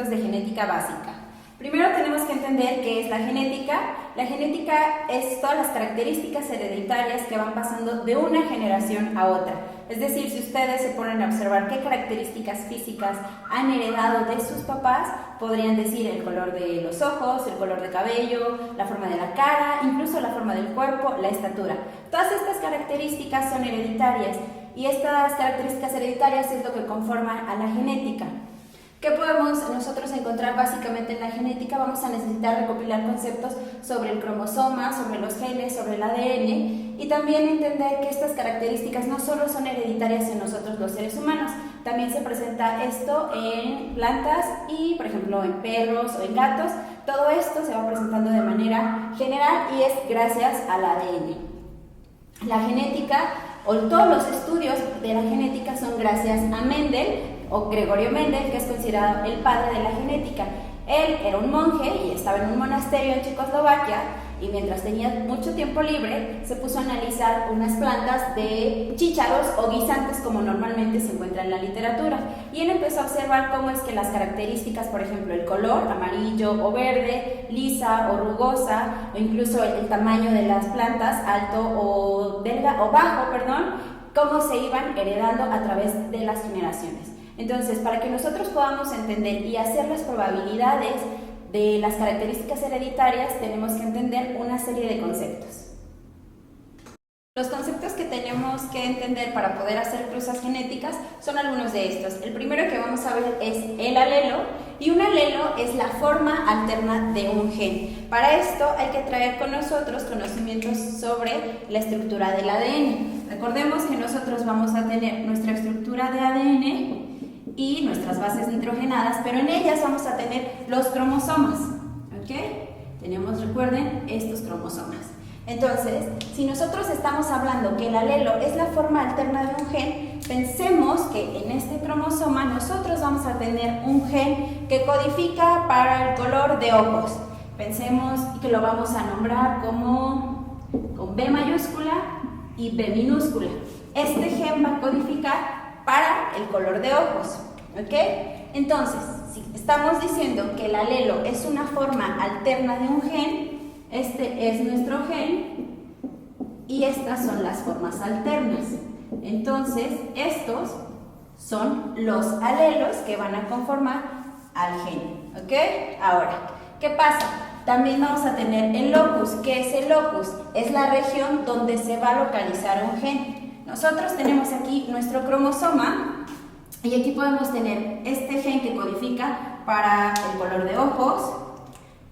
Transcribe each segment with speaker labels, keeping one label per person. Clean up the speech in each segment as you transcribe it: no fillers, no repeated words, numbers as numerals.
Speaker 1: conceptos de genética básica. Primero tenemos que entender qué es la genética. La genética es todas las características hereditarias que van pasando de una generación a otra. Es decir, si ustedes se ponen a observar qué características físicas han heredado de sus papás, podrían decir el color de los ojos, el color de cabello, la forma de la cara, incluso la forma del cuerpo, la estatura. Todas estas características son hereditarias y estas características hereditarias es lo que conforma a la genética. ¿Qué podemos nosotros encontrar básicamente en la genética? Vamos a necesitar recopilar conceptos sobre el cromosoma, sobre los genes, sobre el ADN y también entender que estas características no solo son hereditarias en nosotros los seres humanos, también se presenta esto en plantas y, por ejemplo, en perros o en gatos. Todo esto se va presentando de manera general y es gracias al ADN. La genética o todos los estudios de la genética son gracias a Mendel o Gregorio Mendel, que es considerado el padre de la genética. Él era un monje y estaba en un monasterio en Checoslovaquia y mientras tenía mucho tiempo libre se puso a analizar unas plantas de chícharos o guisantes como normalmente se encuentra en la literatura y él empezó a observar cómo es que las características, por ejemplo el color, amarillo o verde, lisa o rugosa o incluso el tamaño de las plantas, alto o bajo, cómo se iban heredando a través de las generaciones. Entonces, para que nosotros podamos entender y hacer las probabilidades de las características hereditarias, tenemos que entender una serie de conceptos. Los conceptos que tenemos que entender para poder hacer cruzas genéticas son algunos de estos. El primero que vamos a ver es el alelo, y un alelo es la forma alterna de un gen. Para esto hay que traer con nosotros conocimientos sobre la estructura del ADN. Recordemos que nosotros vamos a tener nuestra estructura de ADN y nuestras bases nitrogenadas, pero en ellas vamos a tener los cromosomas, ¿ok? Tenemos, recuerden, estos cromosomas. Entonces, si nosotros estamos hablando que el alelo es la forma alterna de un gen, pensemos que en este cromosoma nosotros vamos a tener un gen que codifica para el color de ojos. Pensemos que lo vamos a nombrar como con B mayúscula y B minúscula. Este gen va a codificar para el color de ojos, ¿ok? Entonces, si estamos diciendo que el alelo es una forma alterna de un gen, este es nuestro gen y estas son las formas alternas. Entonces, estos son los alelos que van a conformar al gen, ¿ok? Ahora, ¿qué pasa? También vamos a tener el locus. ¿Qué es el locus? Es la región donde se va a localizar un gen. Nosotros tenemos aquí nuestro cromosoma y aquí podemos tener este gen que codifica para el color de ojos,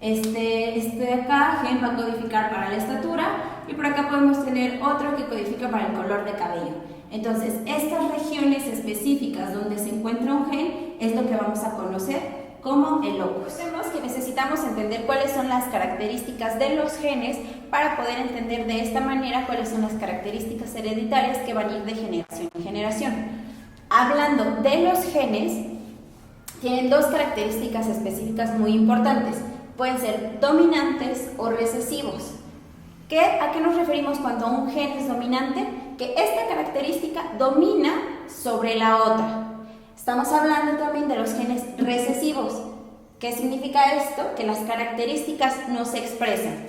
Speaker 1: este de acá gen va a codificar para la estatura y por acá podemos tener otro que codifica para el color de cabello. Entonces, estas regiones específicas donde se encuentra un gen es lo que vamos a conocer como el locus. Vemos que necesitamos entender cuáles son las características de los genes para poder entender de esta manera cuáles son las características hereditarias que van a ir de generación en generación. Hablando de los genes, tienen dos características específicas muy importantes. Pueden ser dominantes o recesivos. ¿A qué nos referimos cuando un gen es dominante? Que esta característica domina sobre la otra. Estamos hablando también de los genes recesivos. ¿Qué significa esto? Que las características no se expresan.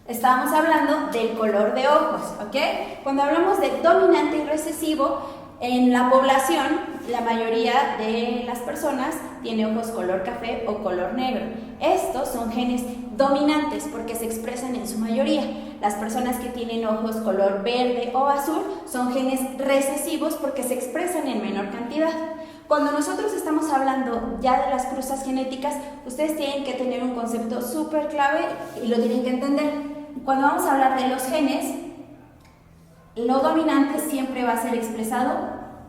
Speaker 1: Estábamos hablando del color de ojos, ¿ok? Cuando hablamos de dominante y recesivo, en la población, la mayoría de las personas tiene ojos color café o color negro. Estos son genes dominantes porque se expresan en su mayoría. Las personas que tienen ojos color verde o azul son genes recesivos porque se expresan en menor cantidad. Cuando nosotros estamos hablando ya de las cruzas genéticas, ustedes tienen que tener un concepto súper clave y lo tienen que entender. Cuando vamos a hablar de los genes, lo dominante siempre va a ser expresado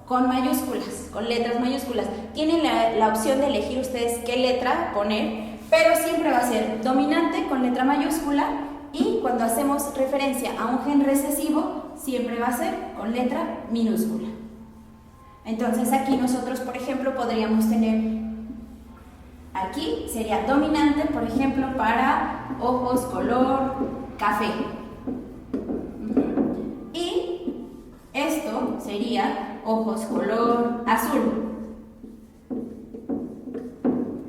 Speaker 1: con mayúsculas, con letras mayúsculas. Tienen la opción de elegir ustedes qué letra poner, pero siempre va a ser dominante con letra mayúscula y cuando hacemos referencia a un gen recesivo, siempre va a ser con letra minúscula. Entonces aquí nosotros, por ejemplo, podríamos tener, aquí sería dominante, por ejemplo, para ojos color café. Y esto sería ojos color azul.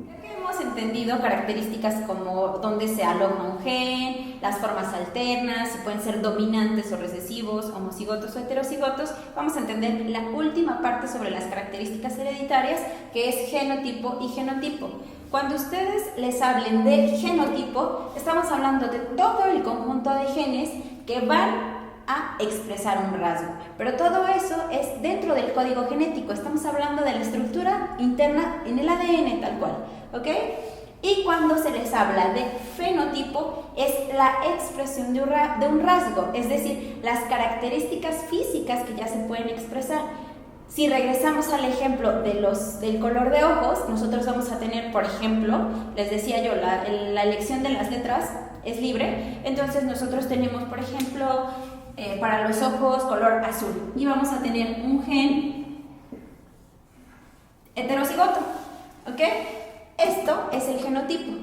Speaker 1: Ya que hemos entendido características como dónde se aloja un gen, las formas alternas, si pueden ser dominantes o recesivos, homocigotos o heterocigotos. Vamos a entender la última parte sobre las características hereditarias, que es genotipo y genotipo. Cuando ustedes les hablen de genotipo, estamos hablando de todo el conjunto de genes que van a expresar un rasgo, pero todo eso es dentro del código genético. Estamos hablando de la estructura interna en el ADN tal cual, ¿ok? Y cuando se les habla de fenotipo, es la expresión de un rasgo, es decir, las características físicas que ya se pueden expresar. Si regresamos al ejemplo del color de ojos, nosotros vamos a tener, por ejemplo, les decía yo, la elección de las letras es libre. Entonces nosotros tenemos, por ejemplo, para los ojos color azul, y vamos a tener un gen heterocigoto, ¿ok? Esto es el genotipo.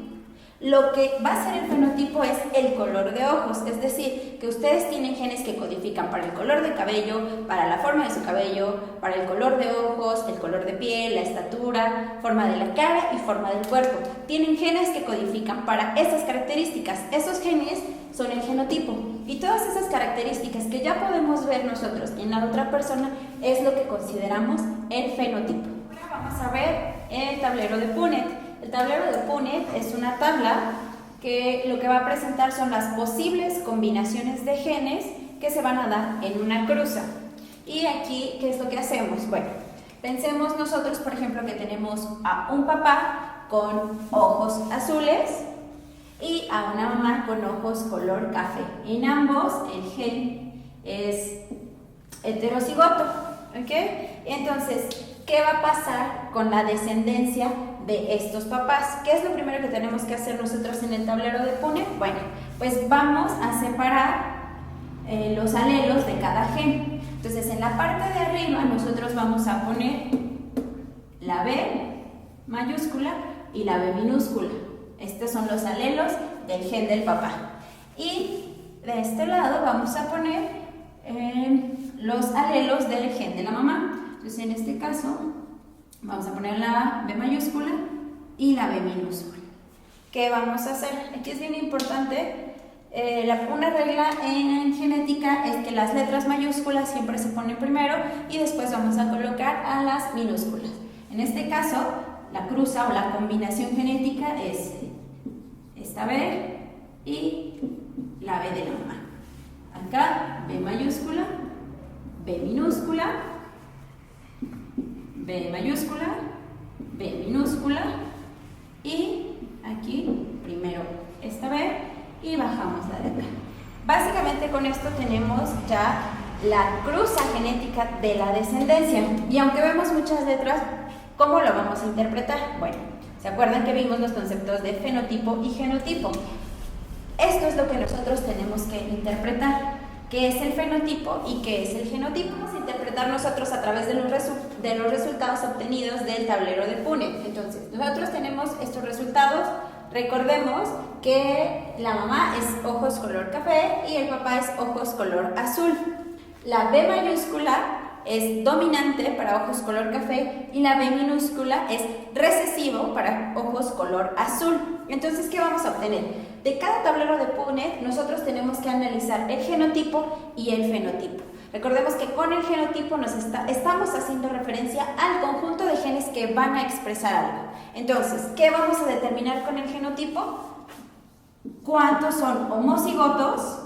Speaker 1: Lo que va a ser el fenotipo es el color de ojos, es decir, que ustedes tienen genes que codifican para el color de cabello, para la forma de su cabello, para el color de ojos, el color de piel, la estatura, forma de la cara y forma del cuerpo. Tienen genes que codifican para esas características. Esos genes son el genotipo. Y todas esas características que ya podemos ver nosotros en la otra persona es lo que consideramos el fenotipo. Ahora vamos a ver el tablero de Punnett. El tablero de Punnett es una tabla que lo que va a presentar son las posibles combinaciones de genes que se van a dar en una cruza. Y aquí, ¿qué es lo que hacemos? Bueno, pensemos nosotros, por ejemplo, que tenemos a un papá con ojos azules y a una mamá con ojos color café. En ambos el gen es heterocigoto, ¿ok? Entonces, ¿qué va a pasar con la descendencia de estos papás? ¿Qué es lo primero que tenemos que hacer nosotros en el tablero de Punnett? Bueno, pues vamos a separar los alelos de cada gen. Entonces, en la parte de arriba nosotros vamos a poner la B mayúscula y la B minúscula. Estos son los alelos del gen del papá. Y de este lado vamos a poner los alelos del gen de la mamá. Entonces, en este caso, vamos a poner la B mayúscula y la B minúscula. ¿Qué vamos a hacer? Aquí es bien importante, una regla en genética es que las letras mayúsculas siempre se ponen primero y después vamos a colocar a las minúsculas. En este caso, la cruza o la combinación genética es esta B y la B de la mamá. Acá, B mayúscula, B minúscula, B mayúscula, B minúscula y aquí primero esta B y bajamos la de acá. Básicamente con esto tenemos ya la cruza genética de la descendencia. Y aunque vemos muchas letras, ¿cómo lo vamos a interpretar? Bueno, ¿se acuerdan que vimos los conceptos de fenotipo y genotipo? Esto es lo que nosotros tenemos que interpretar. ¿Qué es el fenotipo y qué es el genotipo? Vamos a interpretar nosotros a través de los resultados obtenidos del tablero de Punnett. Entonces, nosotros tenemos estos resultados. Recordemos que la mamá es ojos color café y el papá es ojos color azul. La B mayúscula es dominante para ojos color café y la B minúscula es recesivo para ojos color azul. Entonces, ¿qué vamos a obtener? De cada tablero de Punnett nosotros tenemos que analizar el genotipo y el fenotipo. Recordemos que con el genotipo estamos haciendo referencia al conjunto de genes que van a expresar algo. Entonces, ¿qué vamos a determinar con el genotipo? ¿Cuántos son homocigotos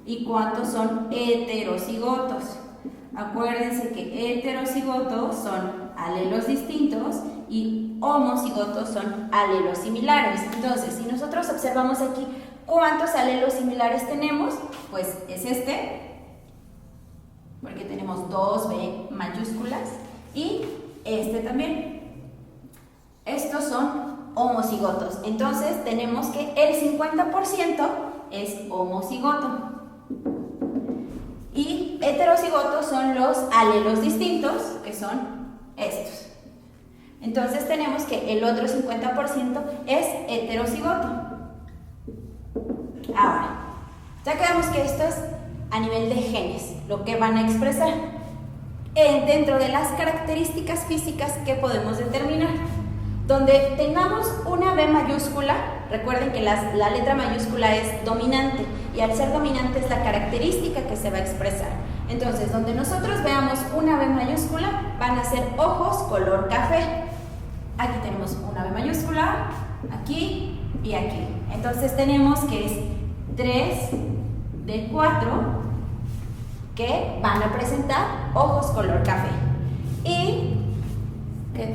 Speaker 1: y cuántos son heterocigotos? Acuérdense que heterocigotos son alelos distintos y homocigotos son alelos similares. Entonces, si nosotros observamos aquí cuántos alelos similares tenemos, pues es este, porque tenemos dos B mayúsculas, y este también. Estos son homocigotos. Entonces, tenemos que el 50% es homocigoto. Y heterocigotos son los alelos distintos, que son estos. Entonces tenemos que el otro 50% es heterocigoto. Ahora, ya quedamos que esto es a nivel de genes, lo que van a expresar. Dentro de las características físicas que podemos determinar, Donde tengamos una B mayúscula, recuerden que la letra mayúscula es dominante y al ser dominante es la característica que se va a expresar. Entonces, donde nosotros veamos una B mayúscula, van a ser ojos color café. Aquí tenemos una B mayúscula, aquí y aquí. Entonces tenemos que es 3 de 4 que van a presentar ojos color café. Y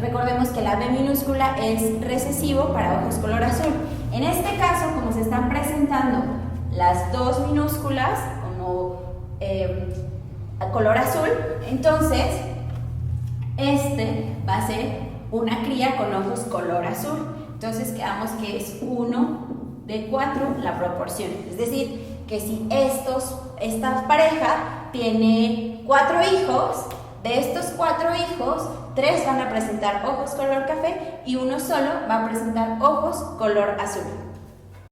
Speaker 1: recordemos que la B minúscula es recesivo para ojos color azul. En este caso, como se están presentando las dos minúsculas como color azul, entonces este va a ser una cría con ojos color azul. Entonces quedamos que es 1 de 4 la proporción. Es decir, que si esta pareja tiene 4 hijos, de estos 4 hijos, 3 van a presentar ojos color café y uno solo va a presentar ojos color azul.